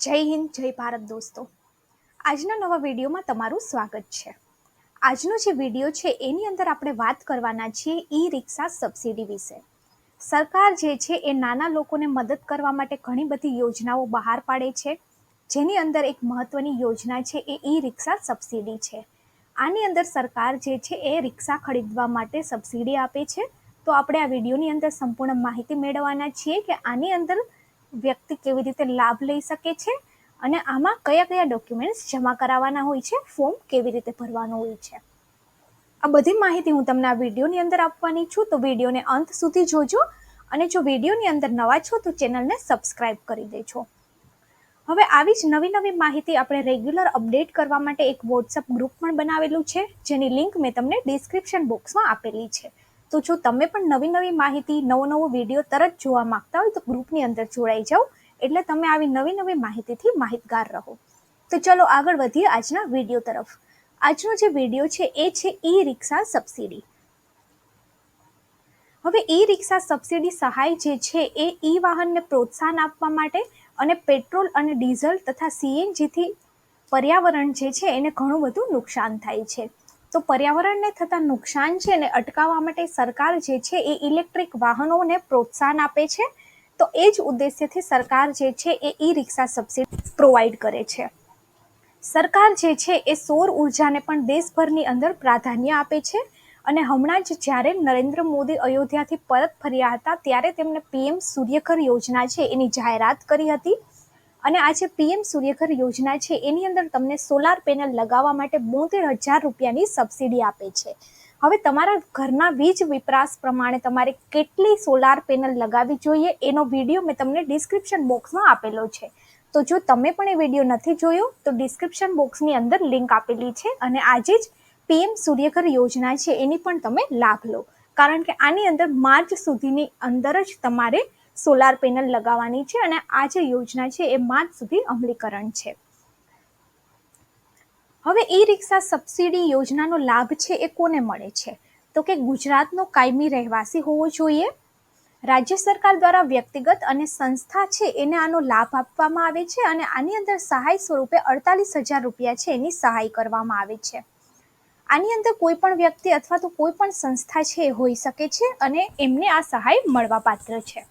જય હિન્દ, જય ભારત દોસ્તો. આજના નવા વિડીયોમાં તમારું સ્વાગત છે. આજનો જે વિડીયો છે એની અંદર આપણે વાત કરવાના છીએ ઈ રિક્ષા સબસિડી વિશે. સરકાર જે છે એ નાના લોકોને મદદ કરવા માટે ઘણી બધી યોજનાઓ બહાર પાડે છે, જેની અંદર એક મહત્વની યોજના છે એ ઈ રિક્ષા સબસિડી છે. આની અંદર સરકાર જે છે એ રિક્ષા ખરીદવા માટે સબસિડી આપે છે. તો આપણે આ વિડીયોની અંદર સંપૂર્ણ માહિતી મેળવવાના છીએ કે આની અંદર વ્યક્તિ કેવી રીતે લાભ લઈ શકે છે અને આમાં કયા કયા ડોક્યુમેન્ટ્સ જમા કરાવવાના હોય છે, ફોર્મ કેવી રીતે ભરવાનું હોય છે. આ બધી માહિતી હું તમને આ વિડીયોની અંદર આપવાની છું, તો વિડીયોને અંત સુધી જોજો અને જો વિડીયોની અંદર નવા છો તો ચેનલને સબસ્ક્રાઇબ કરી દેજો. હવે આવી જ નવી નવી માહિતી આપણે રેગ્યુલર અપડેટ કરવા માટે એક વોટ્સઅપ ગ્રુપ પણ બનાવેલું છે, જેની લિંક મેં તમને ડિસ્ક્રિપ્શન બોક્સમાં આપેલી છે. તો જો તમે પણ નવી નવી માહિતી, નવો વિડીયો તરત જોવા માંગતા હોય તો ગ્રુપની અંદર જોડાઈ જાઓ, એટલે તમે આવી નવી નવી માહિતીથી માહિતગાર રહો. તો ચલો આગળ વધીએ આજના વિડીયો તરફ. આજનો જે વિડીયો છે એ છે ઈ રિક્ષા સબસિડી. હવે ઈ રિક્ષા સબસિડી સહાય જે છે એ ઈ વાહનને પ્રોત્સાહન આપવા માટે અને પેટ્રોલ અને ડીઝલ તથા સીએનજીથી પર્યાવરણ જે છે એને ઘણું બધું નુકસાન થાય છે. તો પર્યાવરણને થતા નુકસાન છે એને અટકાવવા માટે સરકાર જે છે એ ઇલેક્ટ્રિક વાહનોને પ્રોત્સાહન આપે છે. તો એ જ ઉદ્દેશ્યથી સરકાર જે છે એ ઈ રિક્ષા સબસિડી પ્રોવાઈડ કરે છે. સરકાર જે છે એ સૌર ઉર્જાને પણ દેશભરની અંદર પ્રાધાન્ય આપે છે અને હમણાં જ જ્યારે નરેન્દ્ર મોદી અયોધ્યાથી પરત ફર્યા હતા ત્યારે તેમણે પીએમ સૂર્યઘર યોજના છે એની જાહેરાત કરી હતી. અને આ જે પીએમ સૂર્યઘર યોજના છે એની અંદર તમને સોલાર પેનલ લગાવવા માટે 72,000 રૂપિયાની સબસિડી આપે છે. હવે તમારા ઘરના વીજ વપરાશ પ્રમાણે તમારે કેટલી સોલાર પેનલ લગાવવી જોઈએ એનો વિડીયો મેં તમને ડિસ્ક્રિપ્શન બોક્સમાં આપેલો છે. તો જો તમે પણ એ વિડીયો નથી જોયો તો ડિસ્ક્રિપ્શન બોક્સની અંદર લિંક આપેલી છે અને આજે જ પીએમ સૂર્યઘર યોજના છે એની પણ તમે લાભ લો, કારણ કે આની અંદર માર્ચ સુધીની અંદર જ તમારે સોલાર પેનલ લગાવવાની છે અને આ જે યોજના છે એ માર્ચ સુધી અમલીકરણ છે. હવે ઈ રિક્ષા સબસિડી યોજનાનો લાભ છે એ કોને મળે છે? તો કે ગુજરાતનો કાયમી રહેવાસી હોવો જોઈએ. રાજ્ય સરકાર દ્વારા વ્યક્તિગત અને સંસ્થા છે એને આનો લાભ આપવામાં આવે છે અને આની અંદર સહાય સ્વરૂપે 48,000 રૂપિયા છે એની સહાય કરવામાં આવે છે. આની અંદર કોઈ પણ વ્યક્તિ અથવા તો કોઈ પણ સંસ્થા છે એ હોઈ શકે છે અને એમને આ સહાય મળવા પાત્ર છે.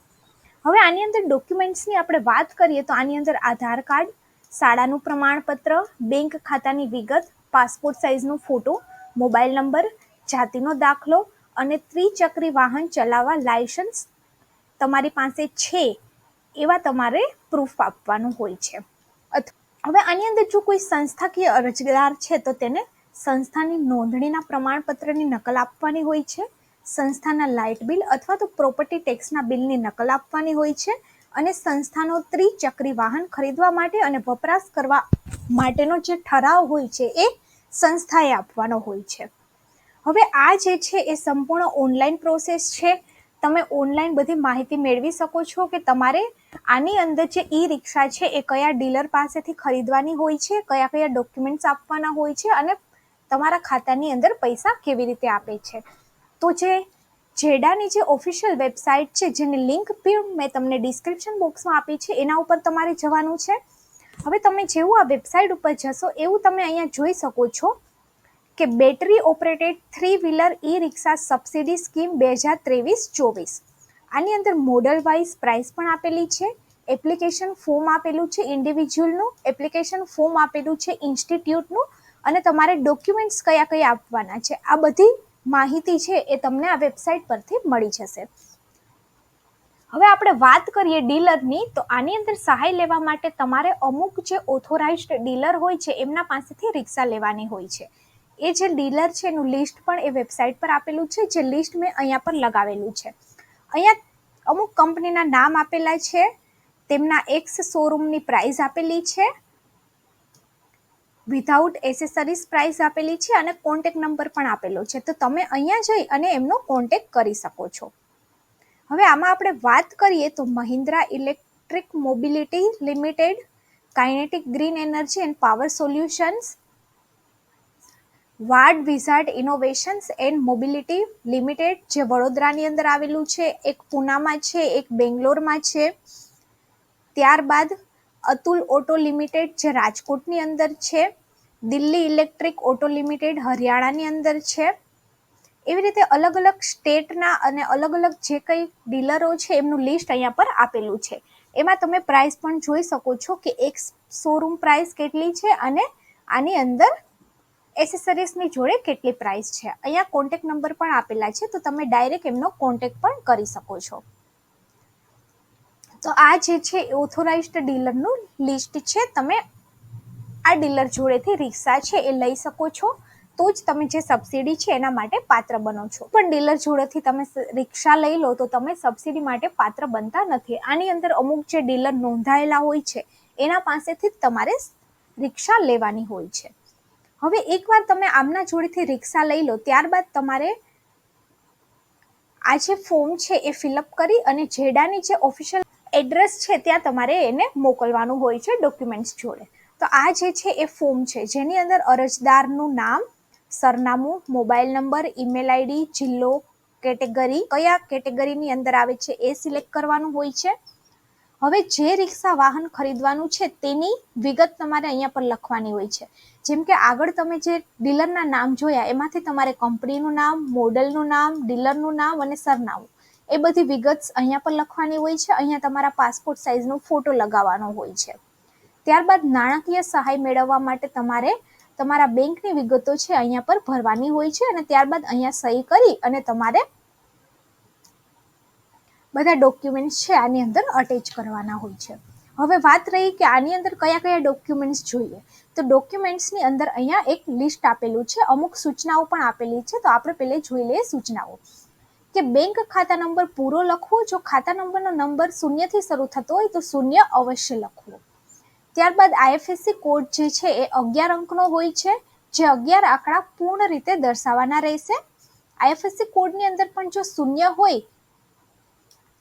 હવે આની અંદર ડોક્યુમેન્ટ્સની આપણે વાત કરીએ તો આની અંદર આધાર કાર્ડ, શાળાનું પ્રમાણપત્ર, બેંક ખાતાની વિગત, પાસપોર્ટ સાઇઝનો ફોટો, મોબાઈલ નંબર, જાતિનો દાખલો અને ત્રિચક્રી વાહન ચલાવવા લાયસન્સ તમારી પાસે છે એવા તમારે પ્રૂફ આપવાનું હોય છે. હવે આની અંદર જો કોઈ સંસ્થાકીય અરજદાર છે તો તેને સંસ્થાની નોંધણીના પ્રમાણપત્રની નકલ આપવાની હોય છે, સંસ્થાના લાઇટ બિલ અથવા તો પ્રોપર્ટી ટેક્સના બિલની નકલ આપવાની હોય છે અને સંસ્થાનો ત્રિચક્રી વાહન ખરીદવા માટે અને વપરાશ કરવા માટેનો જે ઠરાવ હોય છે એ સંસ્થાએ આપવાનો હોય છે. હવે આ જે છે એ સંપૂર્ણ ઓનલાઈન પ્રોસેસ છે. તમે ઓનલાઈન બધી માહિતી મેળવી શકો છો કે તમારે આની અંદર જે ઈ રિક્ષા છે એ કયા ડીલર પાસેથી ખરીદવાની હોય છે, કયા કયા ડોક્યુમેન્ટ્સ આપવાના હોય છે અને તમારા ખાતાની અંદર પૈસા કેવી રીતે આપે છે. તો જે જેડાની જે ઓફિશિયલ વેબસાઇટ છે જેની લિંક પણ મેં તમને ડિસ્ક્રિપ્શન બોક્સમાં આપી છે એના ઉપર તમારે જવાનું છે. હવે તમે જેવું આ વેબસાઇટ ઉપર જશો એવું તમે અહીંયા જોઈ શકો છો કે બેટરી ઓપરેટેડ 3 વ્હીલર ઈ રિક્ષા સબસિડી સ્કીમ 2023-24. આની અંદર મોડલ વાઇઝ પ્રાઇસ પણ આપેલી છે, એપ્લિકેશન ફોર્મ આપેલું છે ઇન્ડિવિજ્યુઅલનું, એપ્લિકેશન ફોર્મ આપેલું છે ઇન્સ્ટિટ્યૂટનું અને તમારે ડોક્યુમેન્ટ્સ કયા કયા આપવાના છે આ બધી માહિતી છે એ તમને આ વેબસાઇટ પરથી મળી જશે. હવે આપણે વાત કરીએ ડીલરની, તો આની અંદર સહાય લેવા માટે તમારે અમુક જે ઓથોરાઇઝ્ડ ડીલર હોય છે એમના પાસેથી રિક્ષા લેવાની હોય છે. એ જે ડીલર છે એનું લિસ્ટ પણ એ વેબસાઇટ પર આપેલું છે, જે લિસ્ટ મેં અહીંયા પર લગાવેલું છે. અહીંયા અમુક કંપનીના નામ આપેલા છે, તેમના એક્સ શોરૂમની પ્રાઇસ આપેલી છે, વિધાઉટ એસેસરીઝ પ્રાઇસ આપેલી છે અને કોન્ટેક્ટ નંબર પણ આપેલો છે. તો તમે અહીંયા જઈ અને એમનો કોન્ટેક્ટ કરી શકો છો. હવે આમાં આપણે વાત કરીએ તો Mahindra electric mobility limited, kinetic green energy end power solutions, ward wizard innovations and mobility limited જે વડોદરાની અંદર આવેલું છે, એક પૂનામાં છે, એક બેંગ્લોરમાં છે. ત્યારબાદ અતુલ ઓટો લિમિટેડ જે રાજકોટની અંદર છે, દિલ્હી ઇલેક્ટ્રિક ઓટો લિમિટેડ હરિયાણાની અંદર છે. એવી રીતે અલગ અલગ સ્ટેટના અને અલગ અલગ જે કંઈ ડીલરો છે એમનું લિસ્ટ અહીંયા પર આપેલું છે. એમાં તમે પ્રાઇસ પણ જોઈ શકો છો કે એક શોરૂમ પ્રાઇસ કેટલી છે અને આની અંદર એસેસરીઝની જોડે કેટલી પ્રાઇસ છે. અહીંયા કોન્ટેક્ટ નંબર પણ આપેલા છે, તો તમે ડાયરેક્ટ એમનો કોન્ટેક્ટ પણ કરી શકો છો. તો આ જે છે ઓથોરાઇઝ્ડ ડીલરનું લિસ્ટ છે. તમે આ ડીલર જોડેથી રિક્ષા છે એ લઈ શકો છો, તો જ તમે જે સબસિડી છે એના માટે પાત્ર બનો છો. પણ ડીલર જોડેથી તમે રિક્ષા લઈ લો તો તમે સબસિડી માટે પાત્ર બનતા નથી. આની અંદર અમુક જે ડીલર નોંધાયેલા હોય છે એના પાસેથી જ તમારે રિક્ષા લેવાની હોય છે. હવે એકવાર તમે આમના જોડેથી રિક્ષા લઈ લો ત્યારબાદ તમારે આ જે ફોર્મ છે એ ફિલઅપ કરી અને જેડાની જે ઓફિશિયલ એડ્રેસ છે ત્યાં તમારે એને મોકલવાનું હોય છે ડોક્યુમેન્ટ્સ જોડે. તો આ જે છે એ ફોર્મ છે જેની અંદર અરજદારનું નામ, સરનામું, મોબાઈલ નંબર, ઈમેલ આઈડી, જિલ્લો, કેટેગરી, કયા કેટેગરીની અંદર આવે છે એ સિલેક્ટ કરવાનું હોય છે. હવે જે રિક્ષા વાહન ખરીદવાનું છે તેની વિગત તમારે અહીંયા પર લખવાની હોય છે. જેમ કે આગળ તમે જે ડીલરના નામ જોયા એમાંથી તમારે કંપનીનું નામ, મોડલનું નામ, ડીલરનું નામ અને સરનામું એ બધી વિગત અહીંયા પર લખવાની હોય છે. અહીંયા તમારા પાસપોર્ટ સાઇઝનો ફોટો લગાવવાનો હોય છે. ત્યારબાદ નાણાકીય સહાય મેળવવા માટે તમારે તમારા બેંકની વિગતો છે અહીંયા પર ભરવાની હોય છે અને ત્યારબાદ અહીંયા સહી કરી અને તમારે બધા ડોક્યુમેન્ટ્સ છે આની અંદર અટેચ કરવાના હોય છે. હવે વાત રહી કે આની અંદર કયા કયા ડોક્યુમેન્ટ્સ જોઈએ, તો ડોક્યુમેન્ટ્સની અંદર અહીંયા એક લિસ્ટ આપેલું છે, અમુક સૂચનાઓ પણ આપેલી છે. તો આપણે પહેલે જોઈ લઈએ સૂચનાઓ કે બેંક ખાતા નંબર પૂરો લખવો, જો ખાતા નંબરનો નંબર 0 થી શરૂ થતો હોય તો 0 અવશ્ય લખવો. ત્યારબાદ આઈએફએસસી કોડ જે છે એ 11 અંકનો હોય છે, જે 11 આંકડા પૂર્ણ રીતે દર્શાવવાના રહેશે. આઈએફએસસી કોડની અંદર પણ જો 0 હોય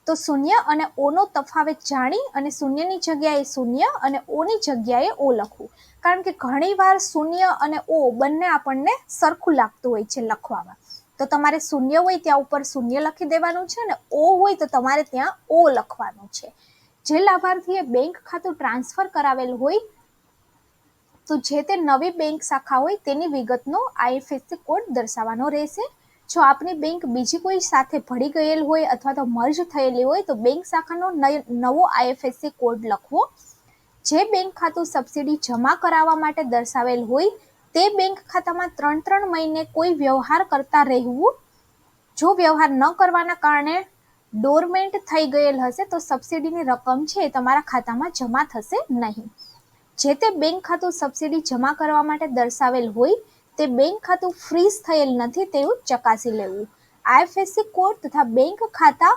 તો 0 અને O નો તફાવત જાણી અને 0ની જગ્યાએ 0 અને O ની જગ્યાએ O લખવું. કારણ કે ઘણીવાર 0 અને O બંને આપણને સરખું લાગતું હોય છે લખવામાં. તો તમારે 0 હોય ત્યાં ઉપર 0 લખી દેવાનું છે અને O હોય તો તમારે ત્યાં O લખવાનું છે. જે લાભાર્થીએ બેંક ખાતું ટ્રાન્સફર કરાવેલ હોય તો જે તે નવી બેંક શાખા હોય તેની વિગતનો આઈએફએસસી કોડ દર્શાવવાનો રહેશે. જો આપની બેંક બીજી કોઈ સાથે ભળી ગયેલ હોય અથવા તો મર્જ થયેલી હોય તો બેંક શાખાનો નવો આઈએફએસસી કોડ લખવો. જે બેંક ખાતું સબસિડી જમા કરાવવા માટે દર્શાવેલ હોય તે બેંક ખાતામાં 3 મહિને કોઈ વ્યવહાર કરતા રહેવું. જો વ્યવહાર ન કરવાના કારણે ડોરમેન્ટ થઈ ગયેલ હશે તો સબસિડીની રકમ છે એ તમારા ખાતામાં જમા થશે નહીં. જે તે બેંક ખાતું સબસિડી જમા કરવા માટે દર્શાવેલ હોય તે બેંક ખાતું ફ્રીઝ થયેલ નથી તેવું ચકાસી લેવું. આઈએફએસસી કોડ તથા બેંક ખાતા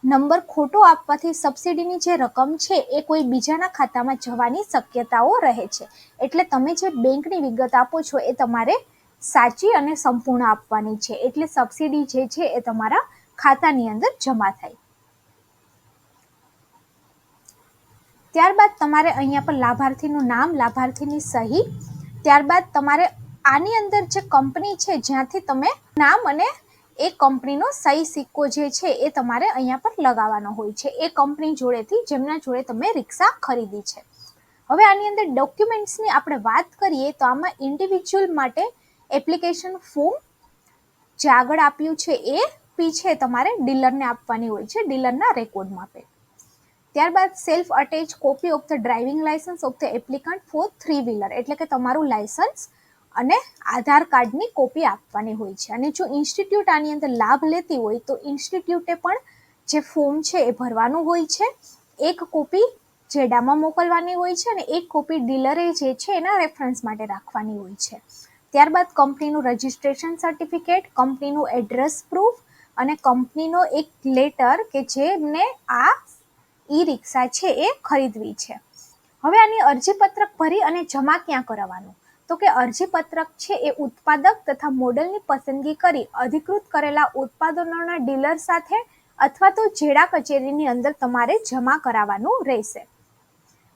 નંબર ખોટો આપવાથી સબસિડીની જે રકમ છે એ કોઈ બીજાના ખાતામાં જવાની શક્યતાઓ રહે છે. એટલે તમે જે બેંકની વિગત આપો છો એ તમારે સાચી અને સંપૂર્ણ આપવાની છે, એટલે સબસિડી જે છે એ તમારા ખાતાની અંદર જમા થાય. ત્યારબાદ તમારે અહીંયા પર લાભાર્થીનું નામ, લાભાર્થીની સહી, ત્યારબાદ તમારે આની અંદર જે કંપની છે જ્યાંથી તમે નામ અને એ કંપનીનો સહી સિક્કો જે છે એ તમારે અહીંયા પર લગાવવાનો હોય છે એ કંપની જોડેથી જેમના જોડે તમે રિક્ષા ખરીદી છે. હવે આની અંદર ડોક્યુમેન્ટ્સની આપણે વાત કરીએ તો આમાં ઇન્ડિવિજ્યુઅલ માટે એપ્લિકેશન ફોર્મ જે આગળ આપ્યું છે એ પીછે તમારે ડીલરને આપવાની હોય છે ડીલરના રેકોર્ડ માપે. ત્યારબાદ self attach copy of the driving licence of the applicant for 3 wheeler, એટલે કે તમારું લાયસન્સ અને આધાર કાર્ડની કોપી આપવાની હોય છે. અને જો ઇન્સ્ટિટ્યૂટ આની અંદર લાભ લેતી હોય તો ઇન્સ્ટિટ્યૂટે પણ જે ફોર્મ છે એ ભરવાનું હોય છે. એક કોપી જેડામાં મોકલવાની હોય છે અને એક કોપી ડીલરે જે છે એના રેફરન્સ માટે રાખવાની હોય છે. ત્યારબાદ કંપનીનું રજિસ્ટ્રેશન સર્ટિફિકેટ, કંપનીનું એડ્રેસ પ્રૂફ અને કંપનીનો એક લેટર કે જેમને આ ઈ રિક્ષા છે એ ખરીદવી છે. હવે આની અરજીપત્રક ભરી અને જમા ક્યાં કરાવવાનું, તો કે અરજીપત્રક છે એ ઉત્પાદક તથા મોડલની પસંદગી કરી અધિકૃત કરેલા ઉત્પાદનોના ડીલર સાથે અથવા તો જેડા કચેરીની અંદર તમારે જમા કરાવવાનું રહેશે.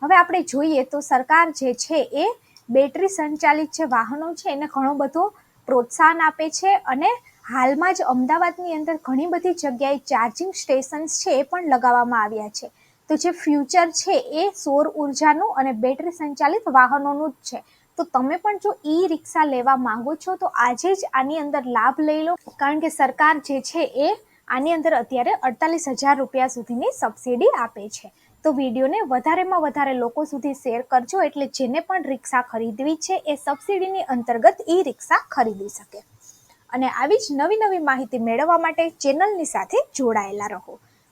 હવે આપણે જોઈએ તો સરકાર જે છે એ બેટરી સંચાલિત જે વાહનો છે એને ઘણો બધો પ્રોત્સાહન આપે છે અને હાલમાં જ અમદાવાદની અંદર ઘણી બધી જગ્યાએ ચાર્જિંગ સ્ટેશન્સ છે એ પણ લગાવવામાં આવ્યા છે. તો જે ફ્યુચર છે એ સૌર ઉર્જાનું અને બેટરી સંચાલિત વાહનોનું જ છે. તો તમે પણ જો ઈ રિક્ષા લેવા માંગો છો તો આજે જ આની અંદર લાભ લઈ લો, કારણ કે સરકાર જે છે એ આની અંદર અત્યારે 48,000 રૂપિયા સુધીની સબસિડી આપે છે. તો વિડીયોને વધારેમાં વધારે લોકો સુધી શેર કરજો, એટલે જેને પણ રિક્ષા ખરીદવી છે એ સબસિડીની અંતર્ગત ઈ રિક્ષા ખરીદી શકે. અને આવી જ નવી નવી માહિતી મેળવવા માટે ચેનલની સાથે જોડાયેલા રહો.